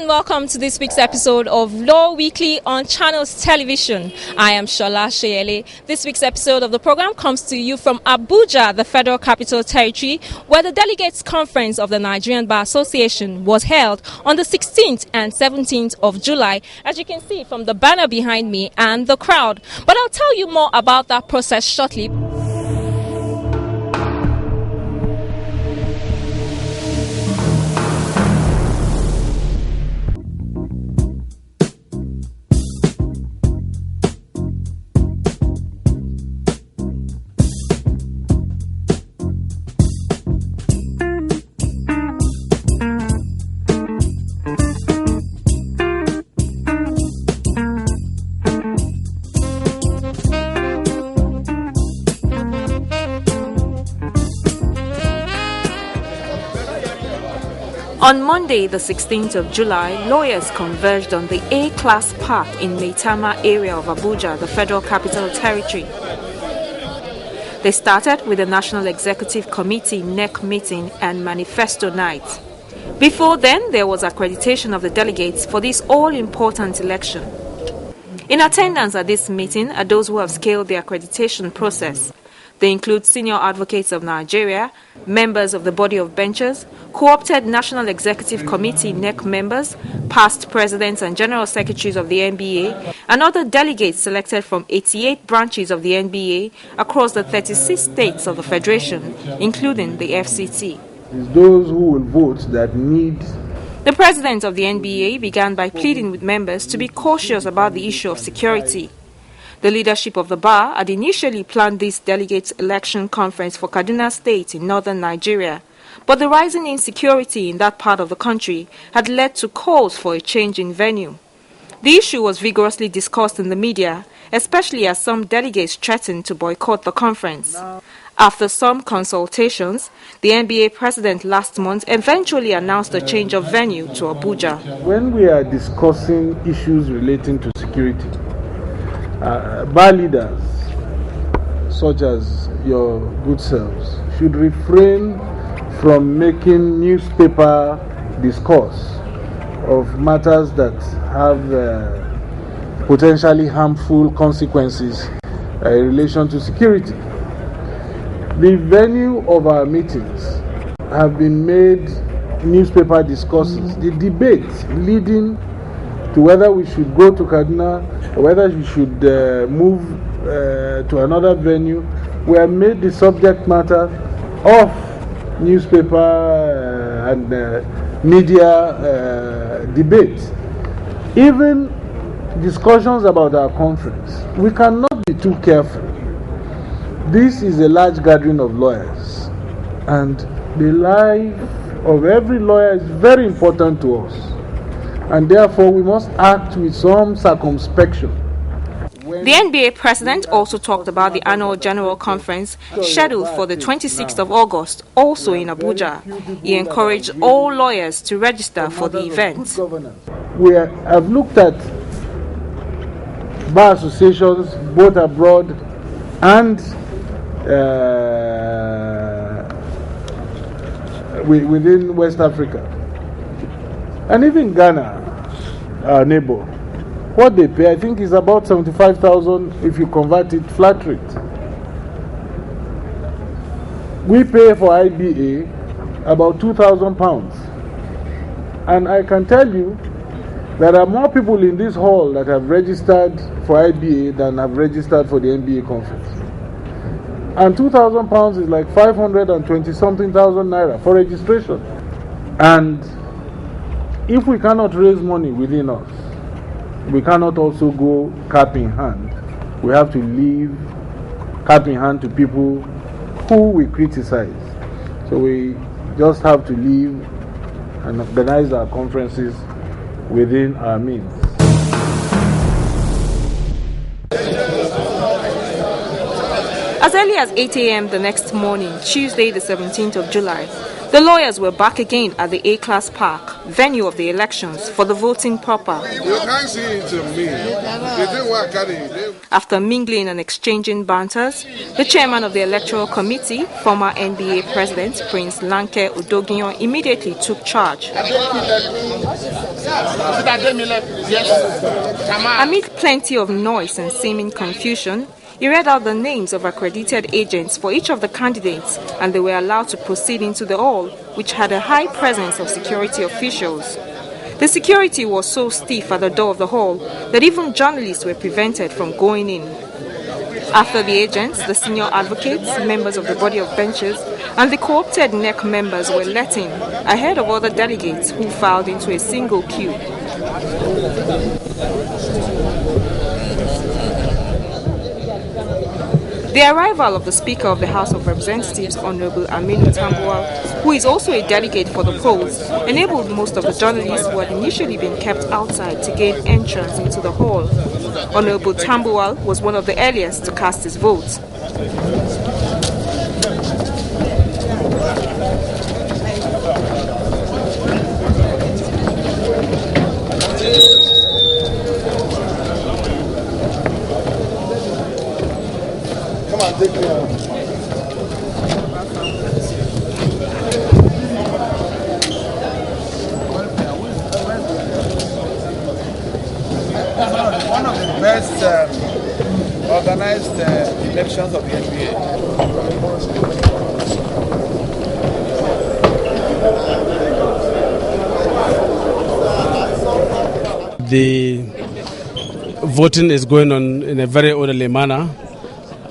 welcome to this week's episode of Law Weekly on Channels Television. I am Shola Sheyele. This week's episode of the program comes to you from Abuja, the Federal Capital Territory, where the Delegates Conference of the Nigerian Bar Association was held on the 16th and 17th of July, as you can see from the banner behind me and the crowd. But I'll tell you more about that process shortly. On Monday, the 16th of July, lawyers converged on the A-Class Park in Maitama area of Abuja, the Federal Capital Territory. They started with the National Executive Committee NEC meeting and manifesto night. Before then, there was accreditation of the delegates for this all-important election. In attendance at this meeting are those who have scaled the accreditation process. They include senior advocates of Nigeria, members of the body of benchers, co-opted National Executive Committee NEC members, past presidents and general secretaries of the NBA, and other delegates selected from 88 branches of the NBA across the 36 states of the Federation, including the FCT. It's those who will vote that need. The president of the NBA began by pleading with members to be cautious about the issue of security. The leadership of the bar had initially planned this delegates election conference for Kaduna State in northern Nigeria, but the rising insecurity in that part of the country had led to calls for a change in venue. The issue was vigorously discussed in the media, especially as some delegates threatened to boycott the conference. After some consultations, the NBA president last month eventually announced a change of venue to Abuja. When we are discussing issues relating to security, bar leaders, such as your good selves, should refrain from making newspaper discourse of matters that have potentially harmful consequences in relation to security. The venue of our meetings have been made newspaper discourses. The debate leading to whether we should go to Kaduna or whether we should move to another venue were made the subject matter of newspaper and media debate. Even discussions about our conference, we cannot be too careful. This is a large gathering of lawyers, and the life of every lawyer is very important to us. And therefore, we must act with some circumspection. The NBA president also talked about the annual general conference scheduled for the 26th of August, also in Abuja. He encouraged all lawyers to register for the event. We have looked at bar associations both abroad and within West Africa. And even Ghana, our neighbor, what they pay, I think, is about 75,000 if you convert it flat rate. We pay for IBA about £2,000. And I can tell you, there are more people in this hall that have registered for IBA than have registered for the NBA conference. And £2,000 is like 520-something thousand naira for registration. And if we cannot raise money within us, we cannot also go cap in hand. We have to leave cap in hand to people who we criticize. So we just have to leave and organize our conferences within our means. As early as 8 a.m. the next morning, Tuesday the 17th of July, the lawyers were back again at the A-Class Park, venue of the elections, for the voting proper. You can't see it to me. After mingling and exchanging banters, the chairman of the Electoral Committee, former NBA President Prince Lanke Udogion, immediately took charge. Amid plenty of noise and seeming confusion, he read out the names of accredited agents for each of the candidates, and they were allowed to proceed into the hall, which had a high presence of security officials. The security was so stiff at the door of the hall that even journalists were prevented from going in. After the agents, the senior advocates, members of the body of benches, and the co-opted NEC members were let in, ahead of other delegates who filed into a single queue. The arrival of the Speaker of the House of Representatives, Honorable Aminu Tambuwal, who is also a delegate for the polls, enabled most of the journalists who had initially been kept outside to gain entrance into the hall. Honorable Tambuwal was one of the earliest to cast his vote. Take me out. One of the best organized elections of the NBA. The voting is going on in a very orderly manner,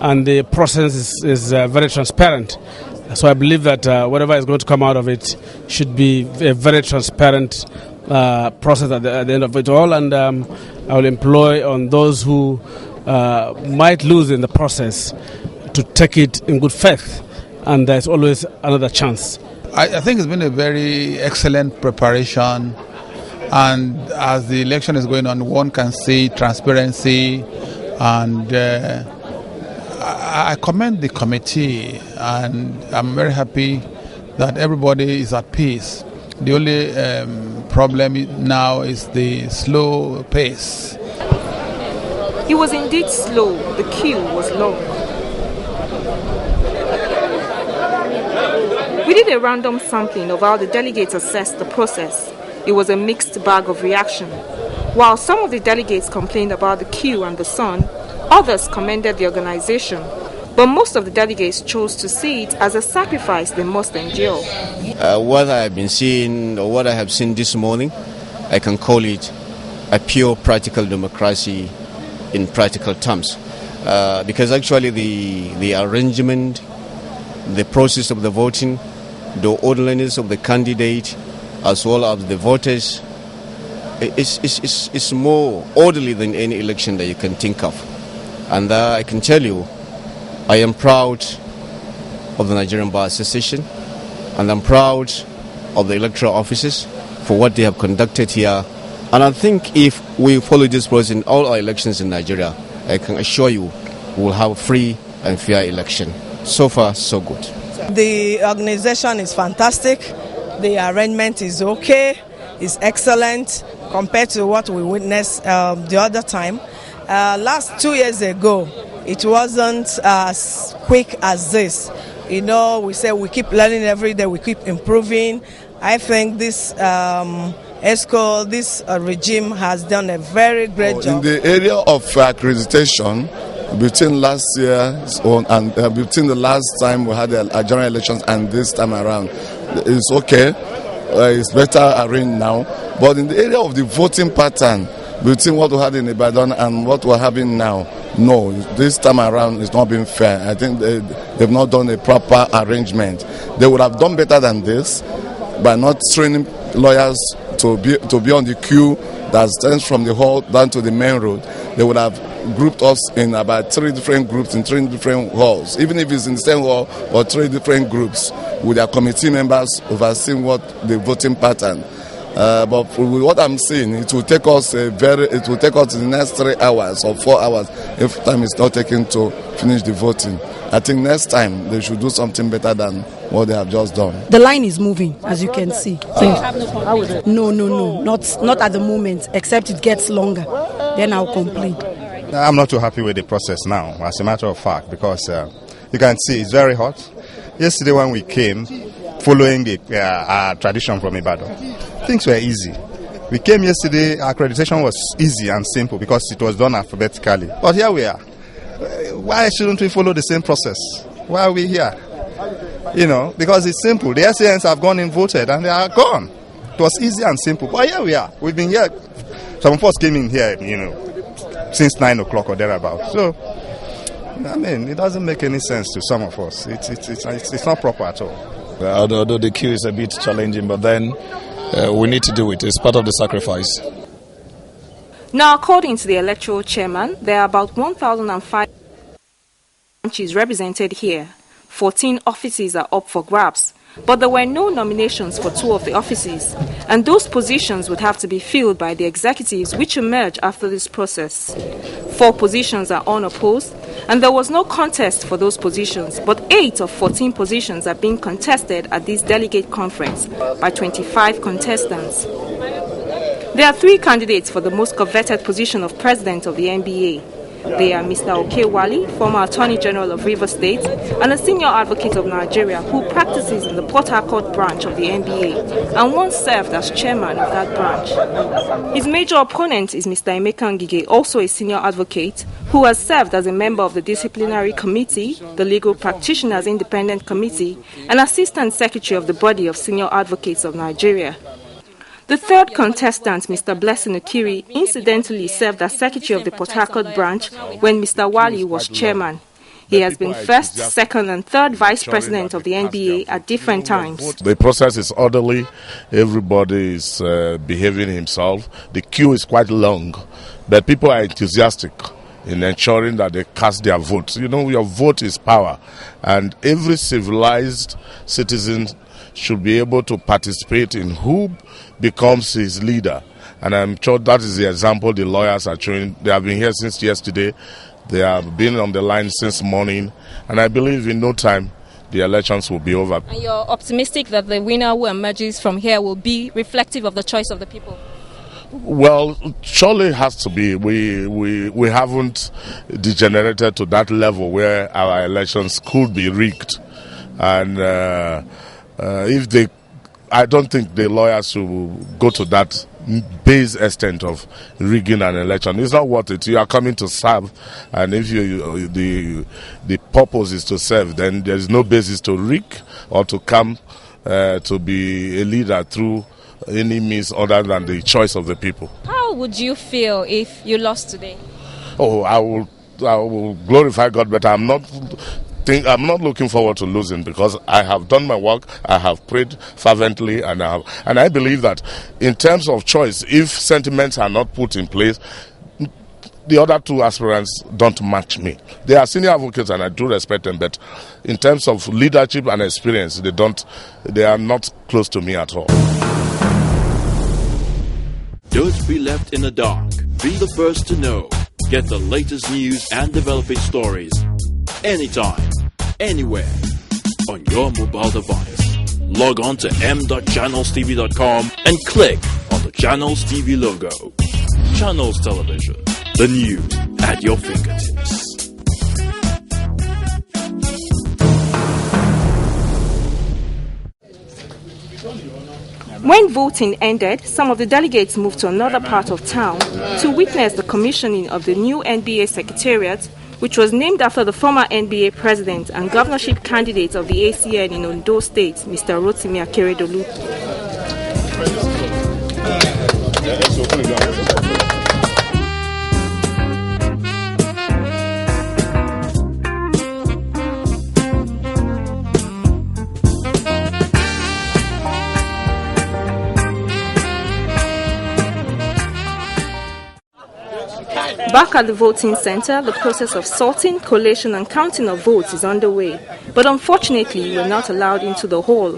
and the process is very transparent. So I believe that whatever is going to come out of it should be a very transparent process at the end of it all. And I will employ on those who might lose in the process to take it in good faith. And there's always another chance. I think it's been a very excellent preparation. And as the election is going on, one can see transparency, and I commend the committee, and I'm very happy that everybody is at peace. The only problem now is the slow pace. It was indeed slow. The queue was long. We did a random sampling of how the delegates assessed the process. It was a mixed bag of reaction. While some of the delegates complained about the queue and the sun, others commended the organization. But most of the delegates chose to see it as a sacrifice they must endure. What I have been seeing, or what I have seen this morning, I can call it a pure practical democracy in practical terms. Because actually the arrangement, the process of the voting, the orderliness of the candidate, as well as the voters, is more orderly than any election that you can think of. And I can tell you, I am proud of the Nigerian Bar Association, and I'm proud of the electoral officers for what they have conducted here. And I think if we follow this process in all our elections in Nigeria, I can assure you we will have a free and fair election. So far, so good. The organization is fantastic. The arrangement is okay. It's excellent compared to what we witnessed the other time. Last 2 years ago, it wasn't as quick as this. You know, we say we keep learning every day, we keep improving. I think this ESCO, this regime has done a very great job. In the area of accreditation, between last year and between the last time we had a general elections and this time around, it's okay. It's better arranged now. But in the area of the voting pattern, between what we had in Ibadan and what we're having now, no, this time around it's not been fair. I think they've not done a proper arrangement. They would have done better than this by not training lawyers to be on the queue that stands from the hall down to the main road. They would have grouped us in about 3 different groups in 3 different halls, even if it's in the same hall, but 3 different groups with their committee members overseeing what the voting pattern. But with what I'm seeing, it will take us to the next 3 hours or 4 hours if time is not taken to finish the voting. I think next time they should do something better than what they have just done. The line is moving, as you can see. No, not at the moment, except it gets longer. Then I'll complain. I'm not too happy with the process now, as a matter of fact, because you can see it's very hot. Yesterday when we came, following the tradition from Ibadan, things were easy. We came yesterday, our accreditation was easy and simple because it was done alphabetically. But here we are. Why shouldn't we follow the same process? Why are we here? Because it's simple. The SANs have gone and voted and they are gone. It was easy and simple. But here we are. We've been here. Some of us came in here, since 9 o'clock or thereabouts. So, it doesn't make any sense to some of us. It's not proper at all. Although the queue is a bit challenging, but then we need to do it. It's part of the sacrifice. Now, according to the electoral chairman, there are about 1,005 branches represented here. 14 offices are up for grabs, but there were no nominations for 2 of the offices, and those positions would have to be filled by the executives which emerge after this process. 4 positions are unopposed, and there was no contest for those positions, but 8 of 14 positions are being contested at this delegate conference by 25 contestants. There are 3 candidates for the most coveted position of president of the NBA. They are Mr. Okewali, former Attorney General of Rivers State, and a senior advocate of Nigeria who practices in the Port Harcourt branch of the NBA and once served as chairman of that branch. His major opponent is Mr. Emeka Ngige, also a senior advocate, who has served as a member of the Disciplinary Committee, the Legal Practitioners Independent Committee, and Assistant Secretary of the Body of Senior Advocates of Nigeria. The third contestant, Mr. Blessing Okiri, incidentally served as Secretary of the Port Harcourt branch when Mr. Wali was chairman. He has been first, second, and third vice president of the NBA at different times. The process is orderly. Everybody is behaving himself. The queue is quite long, but people are enthusiastic in ensuring that they cast their votes. Your vote is power, and every civilized citizen should be able to participate in who becomes his leader. And I'm sure that is the example the lawyers are showing. They have been here since yesterday. They have been on the line since morning. And I believe in no time the elections will be over. And you're optimistic that the winner who emerges from here will be reflective of the choice of the people? Well, surely it has to be. We haven't degenerated to that level where our elections could be rigged. And I don't think the lawyers will go to that base extent of rigging an election. It's not worth it. You are coming to serve, and if the purpose is to serve, then there is no basis to rig or to come to be a leader through any means other than the choice of the people. How would you feel if you lost today? Oh, I will glorify God, but I'm not looking forward to losing, because I have done my work, I have prayed fervently, and I believe that in terms of choice, if sentiments are not put in place, the other 2 aspirants don't match me. They are senior advocates and I do respect them, but in terms of leadership and experience, they are not close to me at all. Don't be left in the dark. Be the first to know. Get the latest news and developing stories anytime, anywhere, on your mobile device. Log on to m.channelstv.com and click on the Channels TV logo. Channels Television, the news at your fingertips. When voting ended, some of the delegates moved to another part of town to witness the commissioning of the new NBA Secretariat, which was named after the former NBA president and governorship candidate of the ACN in Ondo State, Mr. Rotimi Akeredolu. Back at the voting center, the process of sorting, collation and counting of votes is underway, but unfortunately we're not allowed into the hall.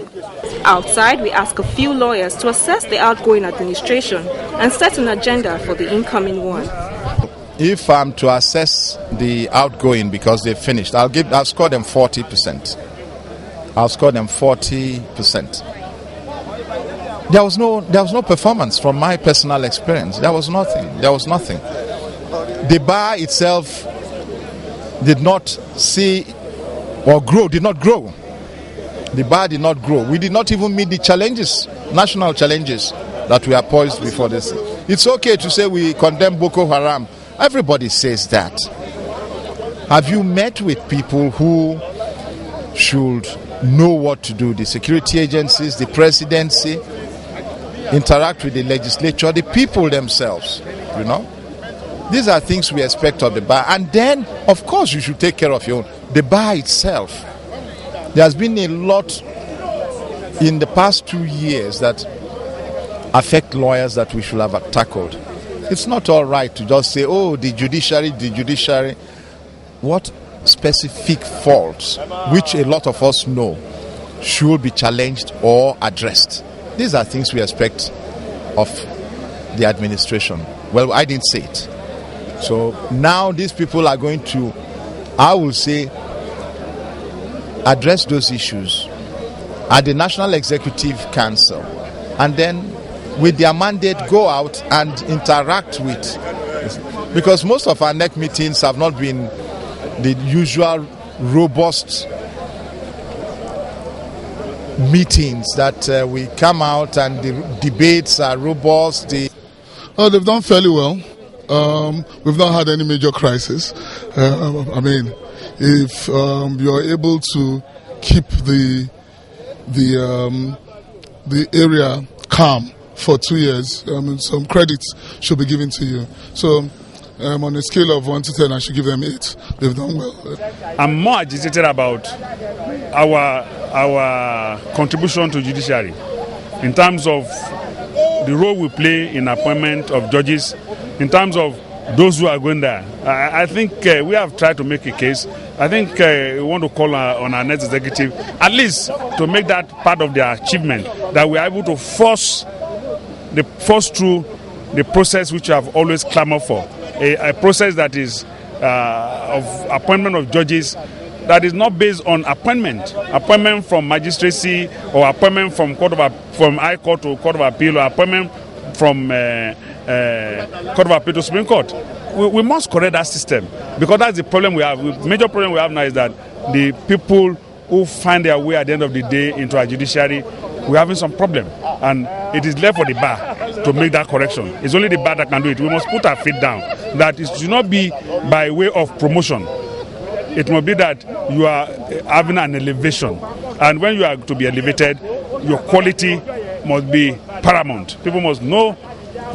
Outside, we ask a few lawyers to assess the outgoing administration and set an agenda for the incoming one. If I'm to assess the outgoing because they finished, I'll score them 40%. I'll score them 40%. There was no performance from my personal experience. There was nothing. The bar itself did not grow. The bar did not grow. We did not even meet the challenges, national challenges that we are poised before this. It's okay to say we condemn Boko Haram. Everybody says that. Have you met with people who should know what to do? The security agencies, the presidency, interact with the legislature, the people themselves, you know? These are things we expect of the bar. And then, of course, you should take care of your own. The bar itself. There has been a lot in the past 2 years that affect lawyers that we should have tackled. It's not all right to just say, oh, the judiciary. What specific faults, which a lot of us know, should be challenged or addressed? These are things we expect of the administration. Well, I didn't say it. So now these people are going to, I will say, address those issues at the National Executive Council, and then with their mandate go out and interact with, because most of our NEC meetings have not been the usual robust meetings that we come out and the debates are robust. They've done fairly well. We've not had any major crisis. If you're able to keep the area calm for 2 years, some credits should be given to you. So on a scale of 1 to 10, I should give them 8. They've done well. I'm more agitated about our contribution to judiciary in terms of the role we play in appointment of judges, in terms of those who are going there. I think we have tried to make a case. I think we want to call on our next executive at least to make that part of their achievement, that we are able to force through the process which we have always clamored for, a process that is of appointment of judges that is not based on appointment from magistracy or appointment from High Court to Court of Appeal or appointment from Court of Appeal to Supreme Court. We must correct that system, because that's the problem we have. The major problem we have now is that the people who find their way at the end of the day into our judiciary, we're having some problem, and it is left for the bar to make that correction. It's only the bar that can do it. We must put our feet down. That it should not be by way of promotion. It must be that you are having an elevation, and when you are to be elevated, your quality must be paramount. People must know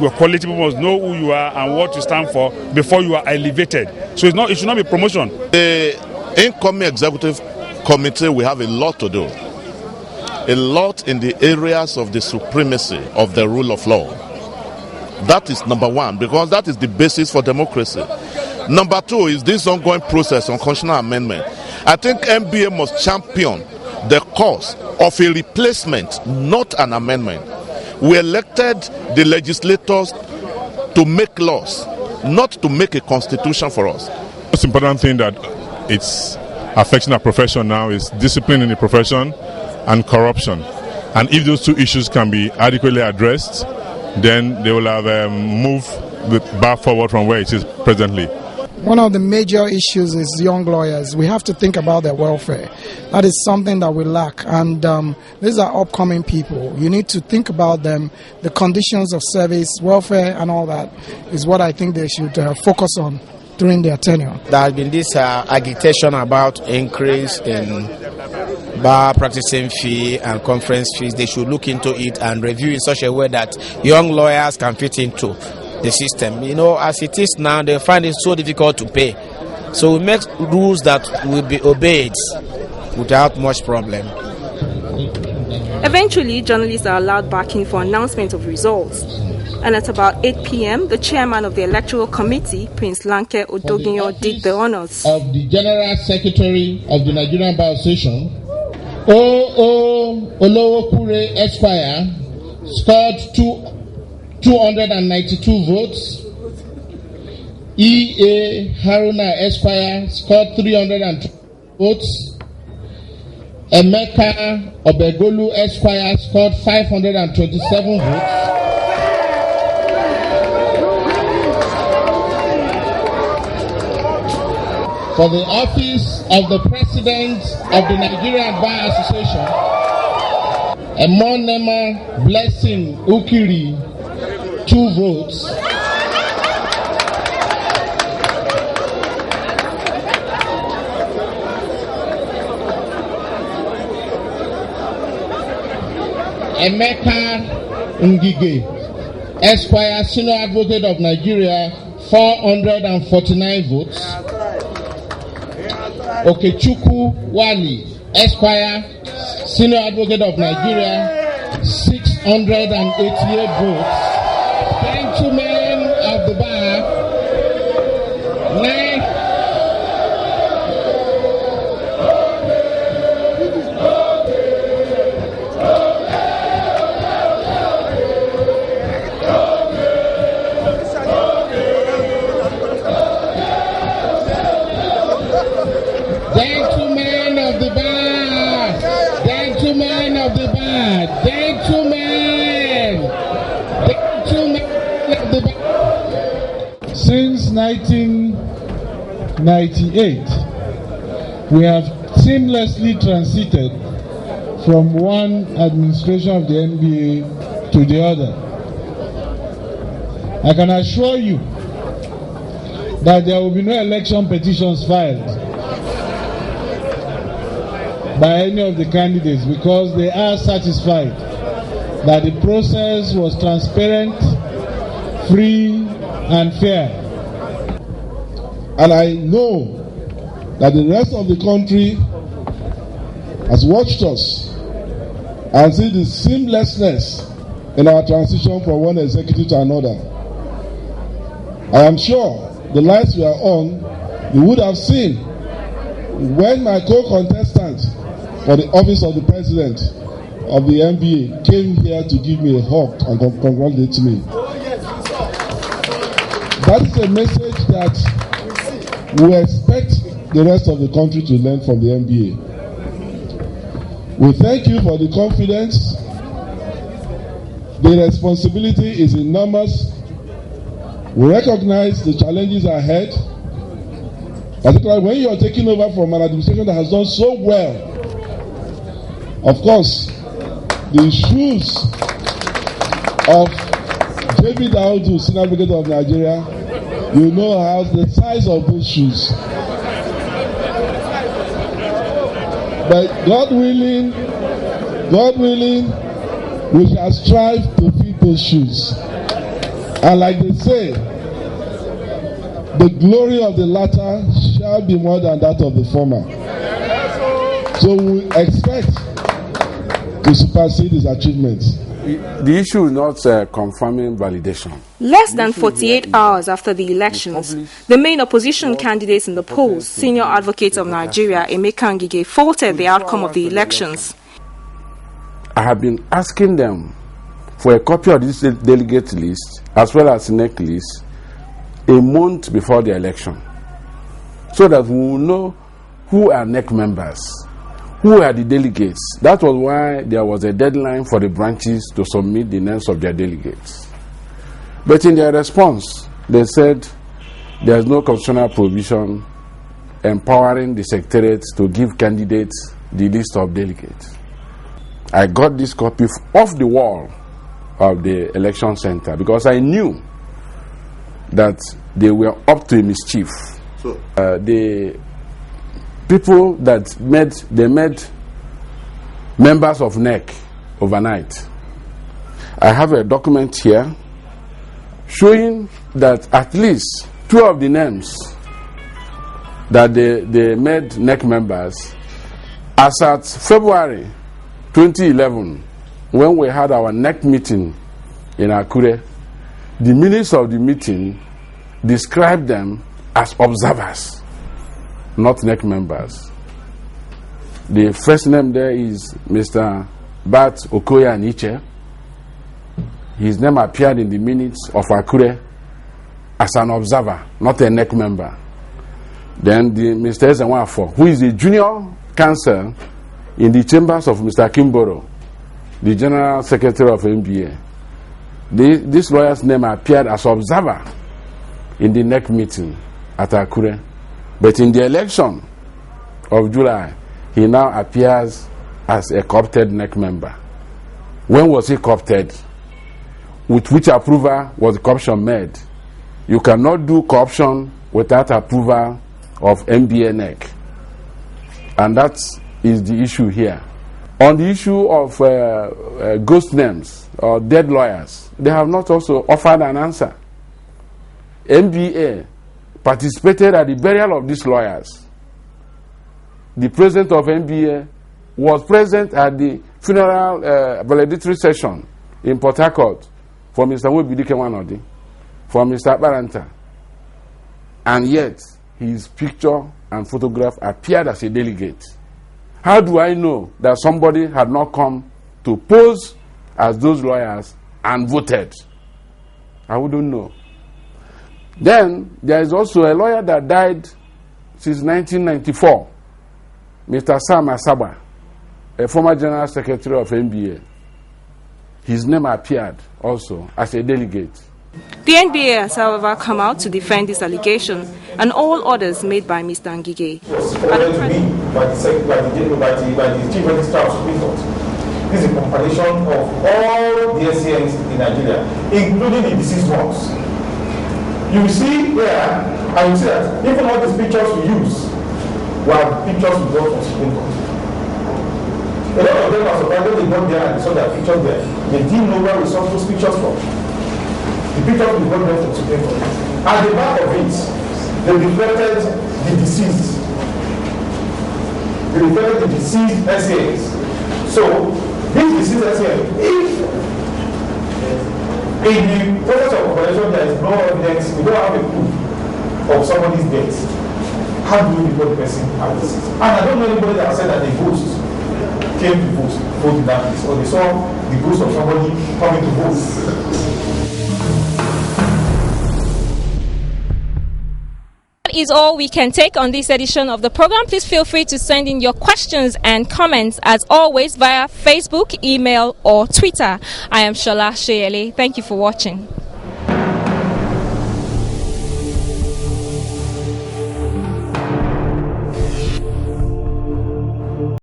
your quality, people must know who you are and what you stand for before you are elevated. So it should not be promotion. The incoming executive committee will have a lot to do. A lot in the areas of the supremacy of the rule of law. That is number one, because that is the basis for democracy. Number two is this ongoing process on constitutional amendment. I think MBA must champion the cause of a replacement, not an amendment. We elected the legislators to make laws, not to make a constitution for us. The most important thing that it's affecting our profession now is discipline in the profession and corruption. And if those two issues can be adequately addressed, then they will have moved the bar forward from where it is presently. One of the major issues is young lawyers. We have to think about their welfare. That is something that we lack. And these are upcoming people. You need to think about them, the conditions of service, welfare, and all that is what I think they should focus on during their tenure. There has been this agitation about increase in bar practicing fee and conference fees. They should look into it and review in such a way that young lawyers can fit into the system. As it is now, they find it so difficult to pay. So we make rules that will be obeyed without much problem. Eventually, journalists are allowed back in for announcement of results. And at about 8 p.m., the chairman of the Electoral Committee, Prince Lanke Odoginyo, did the honors. Of the General Secretary of the Nigerian Bar Association, O.O. Olowokure Esquire scored 292 votes. E.A. Haruna Esquire scored 302 votes. Emeka Obegolu Esquire scored 527 votes. For the office of the President of the Nigerian Bar Association, Emonema Blessing Ukiri, 2 votes. Emeka Ngige, Esquire, Senior Advocate of Nigeria, 449 votes. Okechukwu Wali, Esquire, Senior Advocate of Nigeria, 688 votes. Gentlemen of the bar, 9. Gentlemen of the bar, gentlemen of the bar, gentlemen of the bar. Since 1998, we have seamlessly transited from one administration of the NBA to the other. I can assure you that there will be no election petitions filed by any of the candidates because they are satisfied that the process was transparent, free, and fair. And I know that the rest of the country has watched us and see the seamlessness in our transition from one executive to another. I am sure the lights we are on, you would have seen when my co-contestant for the office of the president of the NBA came here to give me a hug and congratulate me. That is a message that we expect the rest of the country to learn from the NBA. We thank you for the confidence. The responsibility is enormous. We recognize the challenges ahead, particularly when you are taking over from an administration that has done so well. Of course, the shoes of David Audu, Senior Advocate of Nigeria, you know how the size of those shoes. But God willing, we shall strive to fit those shoes. And like they say, the glory of the latter shall be more than that of the former. So we expect to supersede his achievements. The issue is not confirming validation. Less than 48 hours after the elections, the main opposition candidates in the polls, Senior Advocate of Nigeria, Emeka Ngige, faulted the outcome of the elections. I have been asking them for a copy of this delegate list as well as NEC list a month before the election, so that we will know who are NEC members, who are the delegates. That was why there was a deadline for the branches to submit the names of their delegates. But in their response, they said there is no constitutional provision empowering the secretariats to give candidates the list of delegates. I got this copy off the wall of the election center because I knew that they were up to a mischief. So the people that made members of NEC overnight. I have a document here showing that at least 2 of the names that they made NEC members, as at February 2011, when we had our NEC meeting in Akure, the minutes of the meeting described them as observers, not NEC members. The first name there is Mr. Bat Okoya Niche. His name appeared in the minutes of Akure as an observer, not a NEC member. Then Mr. Ezenwafo, who is a junior counsel in the chambers of Mr. Kimboro, the General Secretary of NBA. This lawyer's name appeared as observer in the NEC meeting at Akure. But in the election of July, he now appears as a co-opted NEC member. When was he co-opted? With which approval was the corruption made? You cannot do corruption without approval of NBA NEC. And that is the issue here. On the issue of ghost names or dead lawyers, they have not also offered an answer. NBA participated at the burial of these lawyers. The president of NBA was present at the funeral valedictory session in Port Harcourt for Mr. Wobidike Wanodi, for Mr. Baranta. And yet, his picture and photograph appeared as a delegate. How do I know that somebody had not come to pose as those lawyers and voted? I wouldn't know. Then, there is also a lawyer that died since 1994, Mr. Sam Asaba, a former General Secretary of NBA. His name appeared also as a delegate. The NBA has, however, come out to defend this allegation and all orders made by Mr. Ngige. By the Chief Registrar of Supreme Court. This is a compilation of all the SCNs in Nigeria, including the deceased ones. You will see here, and you see that even all these pictures we use were pictures we got from Supreme Court. A lot of them are surprised when they got there and they saw their pictures there. They didn't know where we saw those pictures from. The pictures we got them from Supreme Court. At the back of it, they reflected the deceased. They reflected the deceased SCNs. So, these deceased SCNs, if in the process of operation there is no evidence, we don't have a proof of somebody's death, how do we know the person has deceased? And I don't know anybody that said that the ghost came to vote in that place, or they saw the ghost of somebody coming to vote. That is all we can take on this edition of the program. Please feel free to send in your questions and comments as always via Facebook, email or Twitter. I am Shola Sheyele. Thank you for watching.